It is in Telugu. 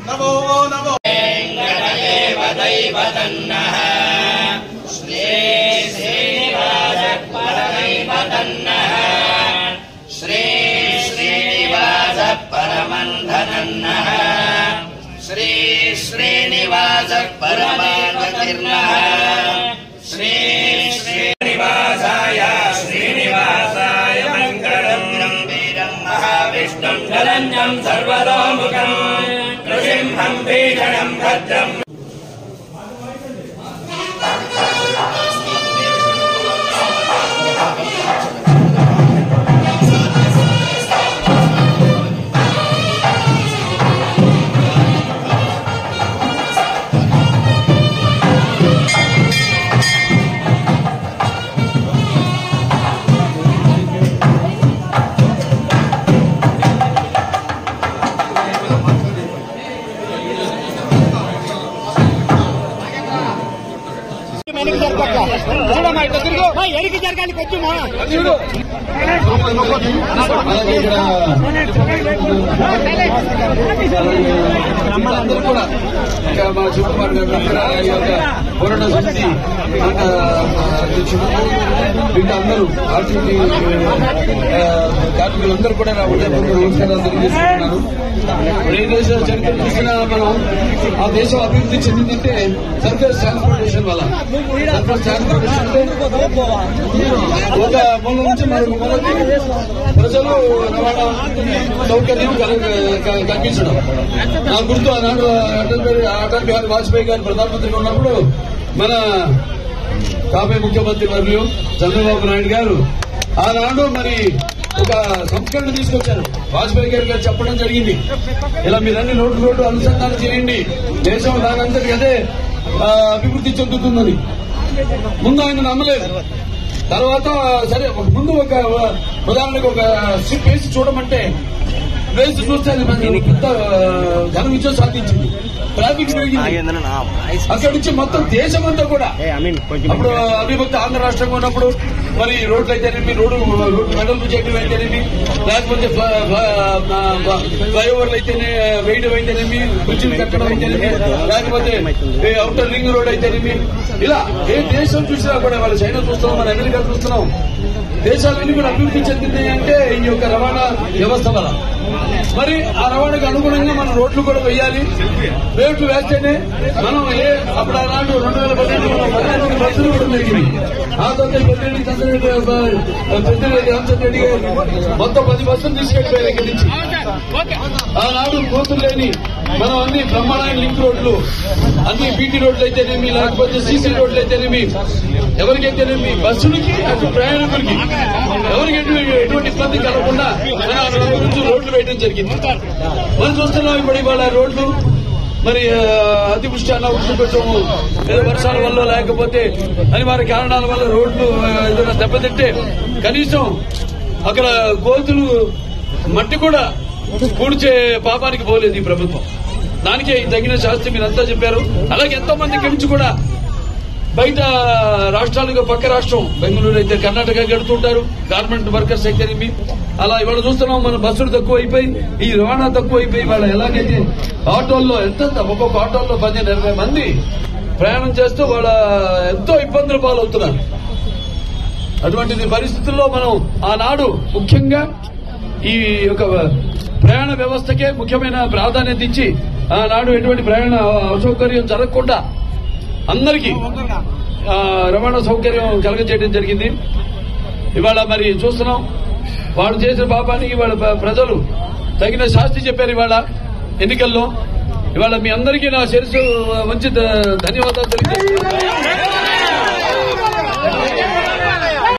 नमो नमो दैवतन्नः श्री श्रीनिवासपरदैवतन्नः श्री श्रीनिवासपरमन्धनन्नः श्री श्रीनिवासपरमागतिर्नः श्री श्रीनिवासाय श्रीनिवासाय मङ्गलम् गम्भीरम् महाविष्णुम् शरण्यम् सर्वतोमुखम् नृसिंहम् भीषणम् भद्रम् ఎరికి జరగాలి కొంచెం అందరూ కూడా ఇంకా మా చుట్టుపక్కల పోరాట సమితి అధ్యక్షుడు వీళ్ళందరూ ఆర్టీసీ కార్మికులందరూ కూడా నా ఉదయపూర్వక నమస్కారాలు తెలియజేస్తున్నారు. ఏ దేశ చరిత్ర చూసినా మనం ఆ దేశం అభివృద్ధి చెందిందంటే సర్ఫేస్ ట్రాన్స్పోర్టేషన్ వల్ల. సర్ఫేస్ ట్రాన్స్పోర్టేషన్ ఒక మూల నుంచి మరొక మూలకి ప్రజలు రవాణా సౌకర్యం కల్పించడం. నా గుర్తు ఆనాడు అటల్ బిహారీ వాజ్పేయి గారు ప్రధానమంత్రిగా ఉన్నప్పుడు మన కాబోయే ముఖ్యమంత్రి వర్యులు చంద్రబాబు నాయుడు గారు ఆనాడు మరి ఒక సంస్కరణ తీసుకొచ్చారు. వాజ్పేయి గారు చెప్పడం జరిగింది, ఇలా మీరన్ని రోడ్డు అనుసంధానం చేయండి, దేశం దానంతటి అదే అభివృద్ధి చెందుతుందని. ముందు ఆయన నమ్మలేదు. తర్వాత సరే ముందు ఒక ఉదాహరణకు ఒక షిప్ వేసి చూడమంటే వేసి చూస్తే పెద్ద ఘన విజయం సాధించింది. ట్రాఫిక్ పెరిగింది. అక్కడి నుంచి మొత్తం దేశమంతా కూడా అప్పుడు అవిభక్త ఆంధ్ర రాష్ట్రంగా ఉన్నప్పుడు మరి రోడ్లు అయితేనేమి, రోడ్డు మెడలు చేయడం అయితేనేమి, లేకపోతే ఫ్లైఓవర్లు అయితేనే వేయడం అయితేనేమి, బ్రిడ్జిలు కట్టడం అయితేనేమి, లేకపోతే అవుటర్ రింగ్ రోడ్ అయితేనేమి, ఇలా ఏ దేశం చూసినా కూడా వాళ్ళు చైనా చూస్తున్నాం, మన అమెరికా చూస్తున్నాం, దేశాలన్నీ కూడా అభివృద్ధి చెందింది అంటే ఈ యొక్క రవాణా వ్యవస్థ వల్ల. మరి ఆ రవాణాకు అనుగుణంగా మనం రోడ్లు కూడా వేయాలి. రేట్లు వేస్తేనే మనం అప్పుడు ఆనాడు 2012 బస్సులు కూడా జరిగింది. ఆ తర్వాత పెద్దిరెడ్డి రామచంద్రెడ్డి గారు మొత్తం 10 బస్సులు తీసుకెళ్లిపోయారు ఇక్కడి నుంచి. ఆనాడు కోతులు లేని మనం అన్ని బ్రహ్మాండమైన లింక్ రోడ్లు, అన్ని బీటీ రోడ్లు అయితేనేమి, లేకపోతే సీసీ రోడ్లు అయితేనేమి, ఎవరికైతేనేమి బస్సులకి అటు ప్రయాణికులకి ఎవరికి ఎటువంటి ఇబ్బంది కలగకుండా రోడ్లు వేయడం జరిగింది. మనం చూస్తున్నాం ఇప్పుడు ఇవాళ రోడ్లు మరి అతివృష్టి అనావృష్టి కొంచెం వర్షాల వల్ల లేకపోతే అనివార్య కారణాల వల్ల రోడ్లు ఏదైనా దెబ్బతింటే కనీసం అక్కడ గోతులు మట్టి కూడా పూడ్చే పాపానికి పోలేదు ఈ ప్రభుత్వం. దానికే తగిన శాస్త్రి మీరంతా చెప్పారు. అలాగే ఎంతో మంది ఇక్కడి నుంచి కూడా బయట రాష్ట్రాలుగా పక్క రాష్ట్రం బెంగళూరు అయితే కర్ణాటక గడుతుంటారు, గార్మెంట్ వర్కర్స్ అయితేనేమి. అలా ఇవాళ చూస్తున్నాం మన బస్సులు తక్కువ అయిపోయి, ఈ రవాణా తక్కువ అయిపోయి, వాళ్ళ ఎలాగైతే ఆటోల్లో ఒక్కొక్క ఆటోల్లో 15-20 మంది ప్రయాణం చేస్తూ వాళ్ళ ఎంతో ఇబ్బందులు పాలవుతున్నారు. అటువంటి పరిస్థితుల్లో మనం ఆనాడు ముఖ్యంగా ఈ యొక్క ప్రయాణ వ్యవస్థకే ముఖ్యమైన ప్రాధాన్యత ఇచ్చి ఆనాడు ఎటువంటి ప్రయాణ అసౌకర్యం జరగకుండా అందరికీ రవాణా సౌకర్యం కలగజేయడం జరిగింది. ఇవాళ మరి చూస్తున్నాం వాళ్ళు చేసిన పాపానికి ఇవాళ ప్రజలు తగిన శాస్తి చెప్పారు. ఇవాళ ఎన్నికల్లో ఇవాళ మీ అందరికీ నా శిరస్సు వంచి ధన్యవాదాలు తెలియజేస్తున్నాను.